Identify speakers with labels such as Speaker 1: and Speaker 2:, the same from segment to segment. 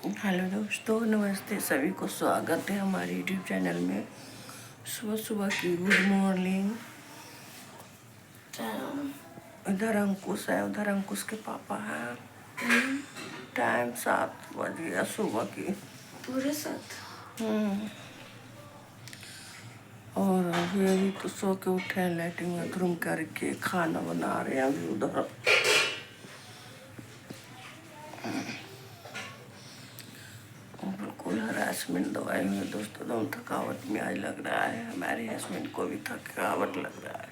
Speaker 1: Hello दोस्तों, नमस्ते। सभी को स्वागत है हमारे यूट्यूब चैनल में। सुबह सुबह की गुड मॉर्निंग। इधर अंकुश है, उधर अंकुश के पापा हैं। टाइम 7 बज गया सुबह की,
Speaker 2: पूरे 7।
Speaker 1: और अभी तो सो के उठे हैं, लैट्रिन बाथरूम करके खाना बना रहे हैं अभी उधर। बिल्कुल हरासमेंट दवाई में दोस्तों, एकदम थकावट में आज लग रहा है। हमारे हस्बैंड को भी थकावट लग रहा है।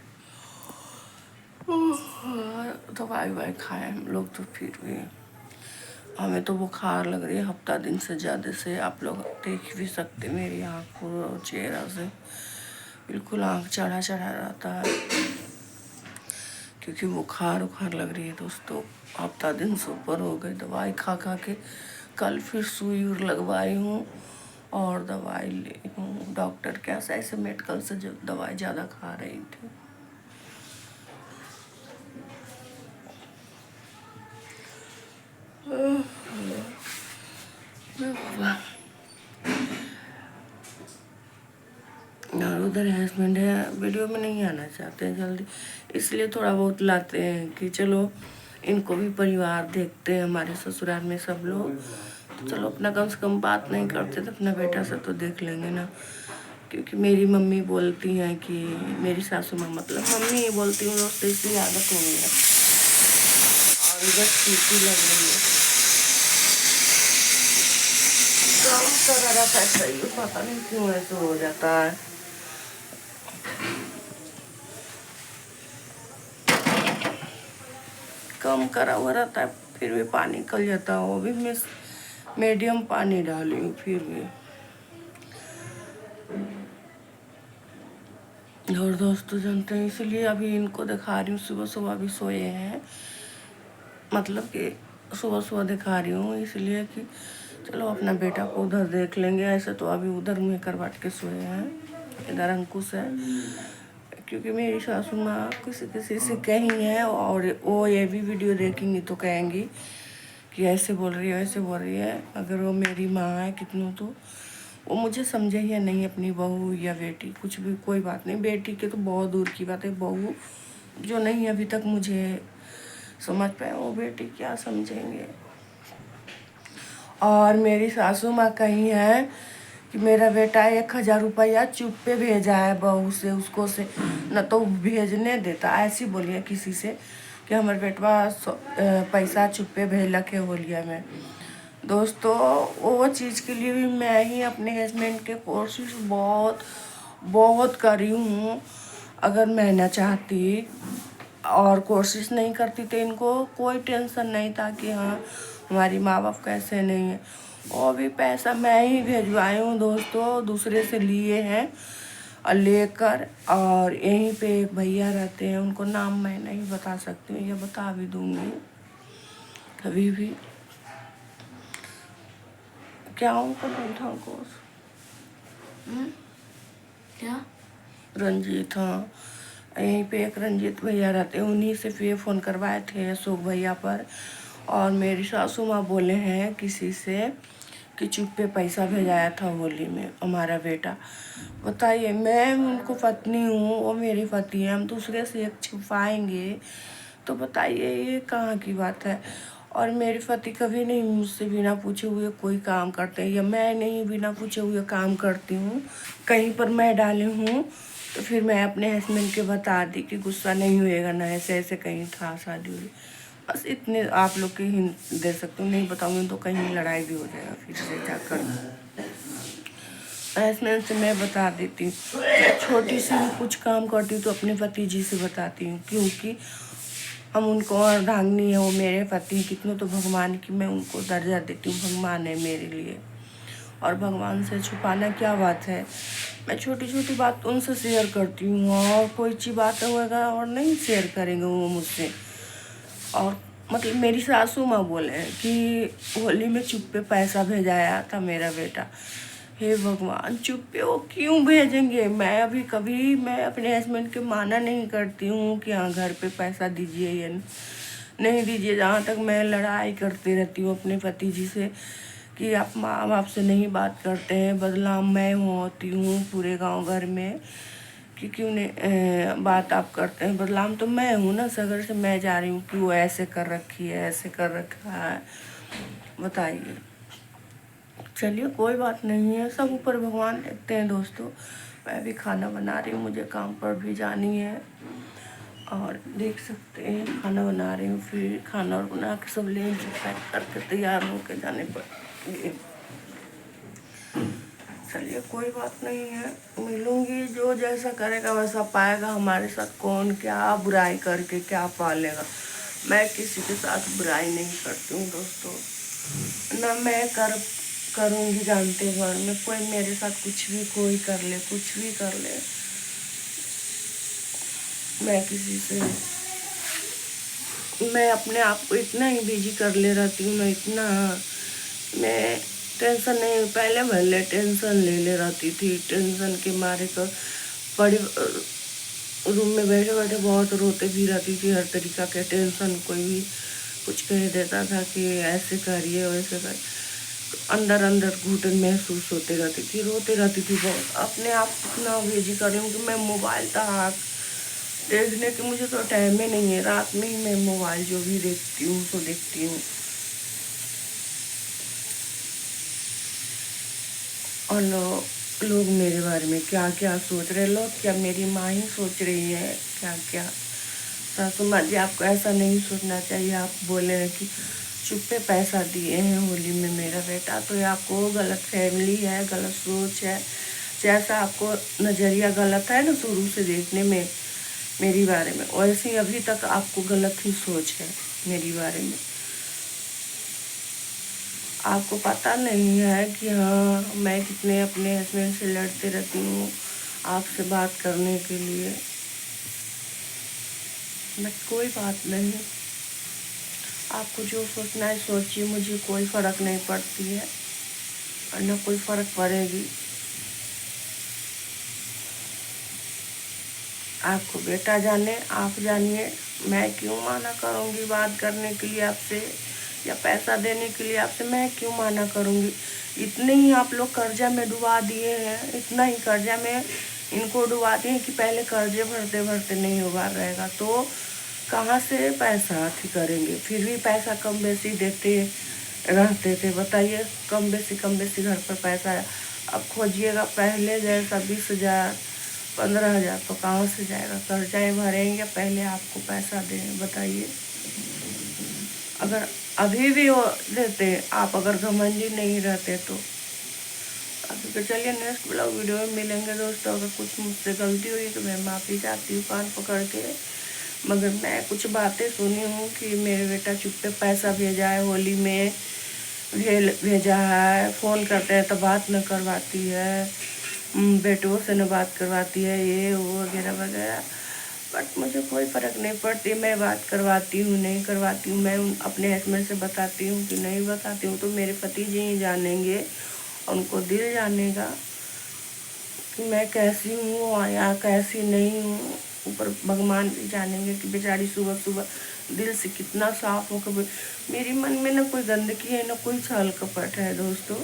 Speaker 1: दवाई वाई खाए हम लोग तो फिर भी हमें तो बुखार लग रही है हफ्ता दिन से ज़्यादा से। आप लोग देख भी सकते मेरी आँख और चेहरा से बिल्कुल आँख चढ़ा चढ़ा रहता है, क्योंकि बुखार लग रही है दोस्तों। हफ्ता दिन से ऊपर हो गए दवाई खा खा के। कल फिर सुई लगवाई हूँ और दवाई ली हूँ डॉक्टर के ऐसे मेडिकल से जो दवाई ज़्यादा खा रही थी। और उधर हस्बैंड है, वीडियो में नहीं आना चाहते हैं जल्दी, इसलिए थोड़ा बहुत लाते हैं कि चलो इनको भी परिवार देखते हैं। हमारे ससुराल में सब लोग तो चलो अपना कम से कम बात नहीं करते तो अपना बेटा से तो देख लेंगे ना। क्योंकि मेरी मम्मी बोलती हैं कि मेरी सासू माँ मतलब मम्मी बोलती हूँ दोस्तों, इसलिए आदत हो गई है। और इधर सीटी लग रही है तो ऐसा ही पता नहीं क्यों ऐसे हो जाता है। कम करा हुआ रहता है फिर भी पानी निकल जाता है। वो भी मैं मीडियम पानी डाली हूँ फिर भी। और दोस्तों जानते हैं, इसलिए अभी इनको दिखा रही हूँ। सुबह सुबह भी सोए हैं, मतलब कि सुबह सुबह दिखा रही हूँ इसलिए कि चलो अपना बेटा को उधर देख लेंगे। ऐसे तो अभी उधर मुँह करवाट के सोए हैं। इधर अंकुश है, क्योंकि मेरी सासू माँ किसी से कही है और वो ये भी वीडियो देखेंगी तो कहेंगी कि ऐसे बोल रही है, ऐसे बोल रही है। अगर वो मेरी माँ है कितनों तो वो मुझे समझे या नहीं, अपनी बहू या बेटी कुछ भी, कोई बात नहीं। बेटी के तो बहुत दूर की बात है, बहू जो नहीं अभी तक मुझे समझ पाए, वो बेटी क्या समझेंगे। और मेरी सासू माँ कही है कि मेरा बेटा 1000 रुपया चुप पे भेजा है बहू से, उसको से न तो भेजने देता। ऐसी बोलिए किसी से कि हमारे बेटवा पैसा चुप पे भेजलक है होलिया में। दोस्तों वो चीज़ के लिए भी मैं ही अपने हस्बैंड के कोशिश बहुत करी हूँ। अगर मैं ना चाहती और कोशिश नहीं करती तो इनको कोई टेंशन नहीं था कि हाँ हमारी माँ बाप कैसे नहीं है। वो भी पैसा मैं ही भेजवाई हूँ दोस्तों, दूसरे से लिए हैं और लेकर। और यहीं पे एक भैया रहते हैं, उनको नाम मैं नहीं बता सकती हूँ, ये बता भी दूँगी कभी भी। क्या उनको नाम था अंकुश?
Speaker 2: क्या?
Speaker 1: रंजीत। हाँ, यहीं पे एक रंजीत भैया रहते हैं, उन्हीं से फिर फ़ोन करवाए थे अशोक भैया पर। और मेरी सासू माँ बोले हैं किसी से कि चुप पे पैसा भेजाया था होली में हमारा बेटा। बताइए, मैं उनको पत्नी हूँ, वो मेरी पति है, हम दूसरे से एक छुपाएंगे तो बताइए ये कहाँ की बात है। और मेरे पति कभी नहीं मुझसे बिना पूछे हुए कोई काम करते हैं, या मैं नहीं बिना पूछे हुए काम करती हूँ। कहीं पर मैं डाली हूँ तो फिर मैं अपने हस्बैंड के बता दी कि गुस्सा नहीं होएगा ना, ऐसे ऐसे कहीं था शादी हुई। बस इतने आप लोग के हिंट दे सकती हूँ, नहीं बताऊँगी तो कहीं लड़ाई भी हो जाएगा फिर से जाकर। हस्बैंड से मैं बता देती हूँ, छोटी सी भी कुछ काम करती हूँ तो अपने पति जी से बताती हूँ, क्योंकि हम उनको अर्धांगिनी है, वो मेरे पति कितने तो भगवान की मैं उनको दर्जा देती हूँ, भगवान है मेरे लिए। और भगवान से छुपाना क्या बात है। मैं छोटी छोटी बात उनसे शेयर करती हूँ, और कोई अच्छी बात होगा और नहीं शेयर करेंगे वो मुझसे। और मतलब मेरी सासू माँ बोले कि होली में चुप पे पैसा भेजाया था मेरा बेटा। हे भगवान, चुप पे वो क्यों भेजेंगे। मैं मैं अपने हस्बैंड के माना नहीं करती हूँ कि हाँ घर पे पैसा दीजिए या नहीं दीजिए। जहाँ तक मैं लड़ाई करती रहती हूँ अपने पति जी से कि आप माँ बाप से नहीं बात करते हैं, बदनाम मैं होती हूँ पूरे गांव घर में कि क्यों नहीं बात आप करते हैं। बदनाम तो मैं हूँ ना, सगर से मैं जा रही हूँ कि वो ऐसे कर रखी है, ऐसे कर रखा है, बताइए। चलिए कोई बात नहीं है, सब ऊपर भगवान देखते हैं दोस्तों। मैं भी खाना बना रही हूँ, मुझे काम पर भी जानी है और देख सकते हैं खाना बना रही हूँ। फिर खाना और बना के सब लंच पैक करके तैयार होकर जाने पड़ेंगे। चलिए कोई बात नहीं है, मिलूंगी। जो जैसा करेगा वैसा पाएगा। हमारे साथ कौन क्या बुराई करके क्या पालेगा। मैं किसी के साथ बुराई नहीं करती हूँ दोस्तों, ना मैं करूँगी जानते भर में। कोई मेरे साथ कुछ भी कोई कर ले, कुछ भी कर ले, मैं किसी से, मैं अपने आप को इतना ही बिजी कर ले रहती हूँ ना, इतना मैं टेंशन नहीं। पहले भले टेंशन ले रहती थी, टेंशन के मारे का बड़ी रूम में बैठे बैठे बहुत रोते भी रहती थी। हर तरीका के टेंशन, कोई भी कुछ कह देता था कि ऐसे करिए वैसे कर, तो अंदर अंदर घुटन महसूस होते रहती थी, रोते रहती थी बहुत। अपने आप इतना बिजी कर रही हूँ कि मैं मोबाइल तक देखने की मुझे तो टाइम ही नहीं है। रात में ही मैं मोबाइल जो भी देखती हूँ तो देखती हूँ। और लोग मेरे बारे में क्या क्या सोच रहे, लोग क्या मेरी माँ ही सोच रही है क्या क्या। सासू माँ जी आपको ऐसा नहीं सोचना चाहिए। आप बोले हैं कि चुप्पे पैसा दिए हैं होली में मेरा बेटा, तो ये आपको गलत फैमिली है, गलत सोच है। जैसा आपको नज़रिया गलत है ना शुरू से देखने में मेरी बारे में, वैसे ही अभी तक आपको गलत ही सोच है मेरी बारे में। आपको पता नहीं है कि हाँ मैं कितने अपने हस्बैंड से लड़ते रहती हूँ आपसे बात करने के लिए। मैं कोई बात नहीं, आपको जो सोचना है सोचिए, मुझे कोई फ़र्क नहीं पड़ती है और न कोई फ़र्क पड़ेगी। आपको बेटा जाने, आप जानिए। मैं क्यों माना करूँगी बात करने के लिए आपसे, या पैसा देने के लिए आपसे मैं क्यों माना करूँगी। इतने ही आप लोग कर्जा में डुबा दिए हैं, इतना ही कर्जा में इनको डुबा दिए कि पहले कर्जे भरते भरते नहीं उबार रहेगा तो कहाँ से पैसा अथी करेंगे। फिर भी पैसा कम बेसी देते रहते थे, बताइए। कम बेसी घर पर पैसा है। अब खोजिएगा पहले जैसा 20,000 15,000 तो कहाँ से जाएगा। कर्जाएँ भरेंगे पहले आपको पैसा दें, बताइए। अगर अभी भी वो देते, आप अगर घमंडी नहीं रहते तो अभी। तो चलिए नेक्स्ट ब्लॉग वीडियो में मिलेंगे दोस्तों। अगर कुछ मुझसे गलती हुई तो मैं माफ़ी चाहती हूँ कान पकड़ के। मगर मैं कुछ बातें सुनी हूँ कि मेरे बेटा चुप्पे पैसा भेजा है होली में, भेजा है। फ़ोन करते हैं तो बात न करवाती है, बेटों से न बात करवाती है, ये वो वगैरह वगैरह। बट मुझे कोई फ़र्क नहीं पड़ती, मैं बात करवाती हूँ नहीं करवाती हूँ। मैं अपने हस्बैंड से बताती हूँ कि नहीं बताती हूँ तो मेरे पति जी ही जानेंगे, उनको दिल जानेगा कि मैं कैसी हूँ या कैसी नहीं हूँ। ऊपर भगवान भी जानेंगे कि बेचारी सुबह सुबह दिल से कितना साफ होकर। मेरी मन में ना कोई गंदगी है, ना कोई छल कपट है दोस्तों।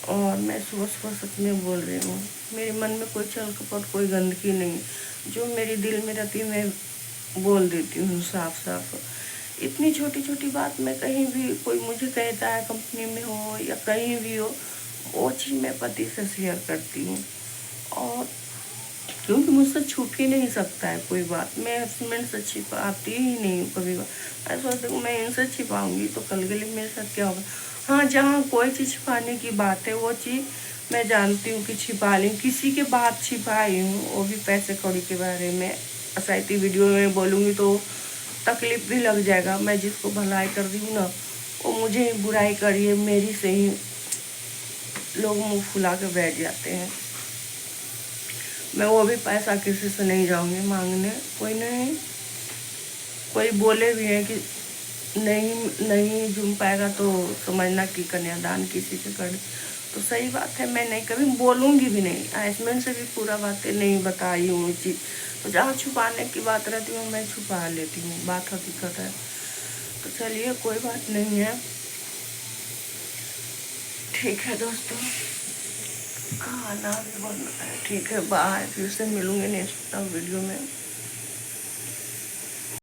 Speaker 1: और मैं सुबह सुबह सच में बोल रही हूँ, मेरे मन में कोई छल कपट, कोई गंदगी नहीं। जो मेरे दिल में रहती है मैं बोल देती हूँ साफ साफ। इतनी छोटी छोटी बात में कहीं भी कोई मुझे कहता है, कंपनी में हो या कहीं भी हो, वो चीज़ मैं पति से शेयर करती हूँ। और क्योंकि मुझसे छुप ही नहीं सकता है कोई बात। मैं हस्बैंड से छिपाती ही नहीं हूँ कभी बात। मैं सोचती हूँ मैं इनसे छिपाऊंगी तो कल के लिए मेरे साथ क्या होगा। हाँ, जहाँ कोई चीज़ छिपाने की बात है वो चीज़ मैं जानती हूँ कि छिपा ली, किसी के बात छिपाई हूँ, वो भी पैसे कौड़ी के बारे में। शायद वीडियो में बोलूँगी तो तकलीफ भी लग जाएगा। मैं जिसको भलाई कर रही हूँ ना, वो मुझे ही बुराई करिए, मेरी से ही लोग मुँह फुला के बैठ जाते हैं। मैं वो भी पैसा किसी से नहीं जाऊंगी मांगने। कोई नहीं, कोई बोले भी है कि नहीं जुम पाएगा तो समझना कि कन्यादान किसी से कर, तो सही बात है। मैं नहीं कभी बोलूँगी भी नहीं। हस्बैंड से भी पूरा बातें नहीं बताई हूँ चीज़, तो जहाँ छुपाने की बात रहती है मैं छुपा लेती हूँ, बात हकीकत है। तो चलिए कोई बात नहीं है। ठीक है दोस्तों, खाना भी बन रहा है। ठीक है, बाय, फिर से मिलूंगे नेक्स्ट वीडियो में।